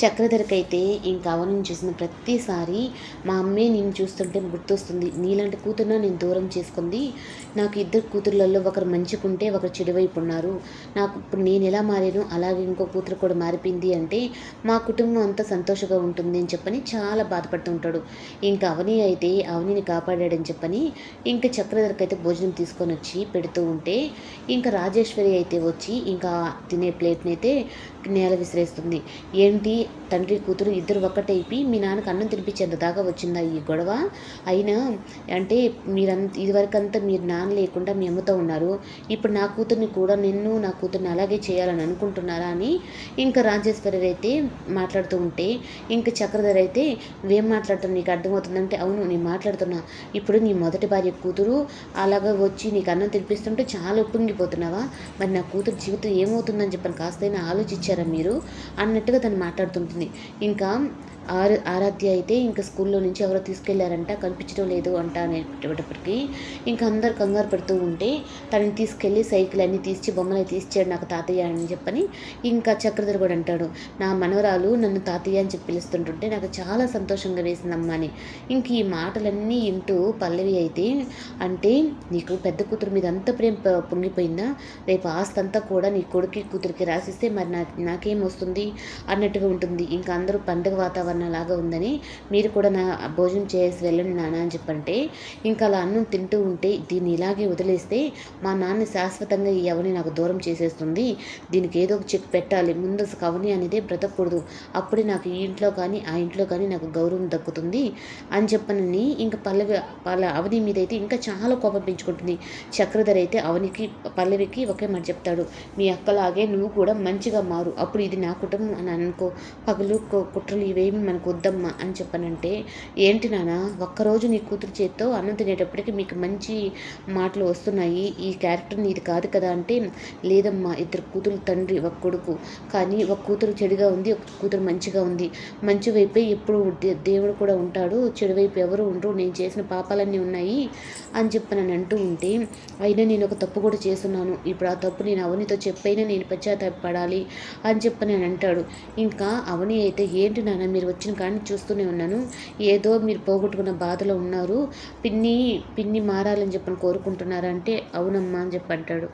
చక్రధరకైతే ఇంకా అవనిని చూసిన ప్రతిసారి మా అమ్మే నిన్ను చూస్తుంటే గుర్తొస్తుంది. నీలాంటి కూతురున నేను దూరం చేసుకుంది. నాకు ఇద్దరు కూతుర్లలో ఒకరు మంచిగుంటే ఒకరు చెడువైపు ఉన్నారు. నాకు ఇప్పుడు నేను ఎలా మారానో అలాగే ఇంకో కూతురు కూడా మారిపోయింది అంటే మా కుటుంబం అంతా సంతోషంగా ఉంటుంది అని చెప్పని చాలా బాధపడుతూ ఉంటాడు. ఇంకా అవని అయితే అవనిని కాపాడాడని చెప్పని ఇంకా చక్రధరకైతే భోజనం తీసుకొని వచ్చి పెడుతూ ఉంటే ఇంకా రాజేశ్వరి అయితే వచ్చి ఇంకా తినే ప్లేట్ని అయితే నేల విసిరేస్తుంది. ఏంటి తండ్రి కూతురు ఇద్దరు ఒక్కటైపి మీ నాన్నకు అన్నం తినిపించేంత దాకా వచ్చిందా ఈ గొడవ? అయినా అంటే ఇదివరకంతా మీరు నాన్న లేకుండా మీ అమ్మతో ఉన్నారు. ఇప్పుడు నా కూతుర్ని కూడా నిన్ను నా కూతుర్ని అలాగే చేయాలని అనుకుంటున్నారా అని ఇంకా రాజేశ్వరి అయితే మాట్లాడుతూ ఉంటే ఇంకా చక్రధర్ అయితే నువ్వేం మాట్లాడుతున్నావు నీకు అర్థమవుతుందంటే అవును నేను మాట్లాడుతున్నా. ఇప్పుడు నీ మొదటి భార్య కూతురు అలాగా వచ్చి నీకు అన్నం తినిపిస్తుంటే చాలా ఉప్పొంగిపోతున్నావా? మరి నా కూతురు జీవితం ఏమవుతుందని చెప్పని కాస్తైనా ఆలోచించారా మీరు అన్నట్టుగా తను మాట్లాడుతుంటుంది. ఇంకా ఆరాధ్య అయితే ఇంకా స్కూల్లో నుంచి ఎవరో తీసుకెళ్లారంట కనిపించడం లేదు అంట అనేటప్పటికి ఇంకా అందరు కంగారు పెడుతూ ఉంటే తనని తీసుకెళ్ళి సైకిల్ అన్నీ తీసి బొమ్మలు తీసిచ్చాడు నాకు తాతయ్య అని చెప్పని ఇంకా చక్రధర్ కూడా అంటాడు. నా మనవరాలు నన్ను తాతయ్య అని చెప్పి పిలుస్తుంటుంటే నాకు చాలా సంతోషంగా వేసిందమ్మా అని. ఇంక ఈ మాటలన్నీ వింటూ పల్లవి అయితే అంటే నీకు పెద్ద కూతురు మీద అంత ప్రేమ పొంగిపోయిందా? రేపు ఆస్తి అంతా కూడా నీ కొడుకు కూతురికి రాసిస్తే మరి నాకేం వస్తుంది అన్నట్టుగా ఉంటుంది. ఇంకా అందరూ పండుగ వాతావరణం లాగా ఉందని మీరు కూడా నా భోజనం చేసి వెళ్ళండి నాన్న అని చెప్పంటే ఇంకా అలా అన్నం తింటూ ఉంటే దీన్ని ఇలాగే వదిలేస్తే మా నాన్న శాశ్వతంగా ఈ అవని నాకు దూరం చేసేస్తుంది. దీనికి ఏదో ఒక చెక్ పెట్టాలి. ముందు అవని అనేది బ్రతకూడదు. అప్పుడే నాకు ఈ ఇంట్లో కానీ ఆ ఇంట్లో కానీ నాకు గౌరవం దక్కుతుంది అని చెప్పనని ఇంకా అవని మీద అయితే ఇంకా చాలా కోపం పెంచుకుంటుంది. చక్రధర్ అయితే పల్లవికి ఒకే మాట చెప్తాడు. మీ అక్కలాగే నువ్వు కూడా మంచిగా మారు. అప్పుడు ఇది నా కుటుంబం అని అనుకో. పగలు కుట్రలు ఇవేమి మనకు వద్దమ్మా అని చెప్పనంటే ఏంటి నాన్న ఒక్కరోజు నీ కూతురు చేత్తో అన్నం తినేటప్పటికి మీకు మంచి మాటలు వస్తున్నాయి. ఈ క్యారెక్టర్ నీది కాదు కదా అంటే లేదమ్మా ఇద్దరు కూతురు తండ్రి ఒక కొడుకు కానీ ఒక కూతురు చెడుగా ఉంది ఒక కూతురు మంచిగా ఉంది. మంచి వైపే ఎప్పుడు దేవుడు కూడా ఉంటాడు. చెడు వైపు ఎవరు ఉండరు. నేను చేసిన పాపాలన్నీ ఉన్నాయి అని చెప్పి నన్ను అంటూ ఉంటే అయినా నేను ఒక తప్పు కూడా చేస్తున్నాను. ఇప్పుడు ఆ తప్పు నేను అవనితో చెప్పైనా నేను పశ్చాత్తాపడాలి అని చెప్పి నేను అంటాడు. ఇంకా అవని అయితే ఏంటి నాన్న మీరు వచ్చిన కానీ చూస్తూనే ఉన్నాను. ఏదో మీరు పోగొట్టుకున్న బాధలో ఉన్నారు. పిన్ని మారాలని చెప్పని కోరుకుంటున్నారంటే అవునమ్మా అని చెప్పి అంటాడు.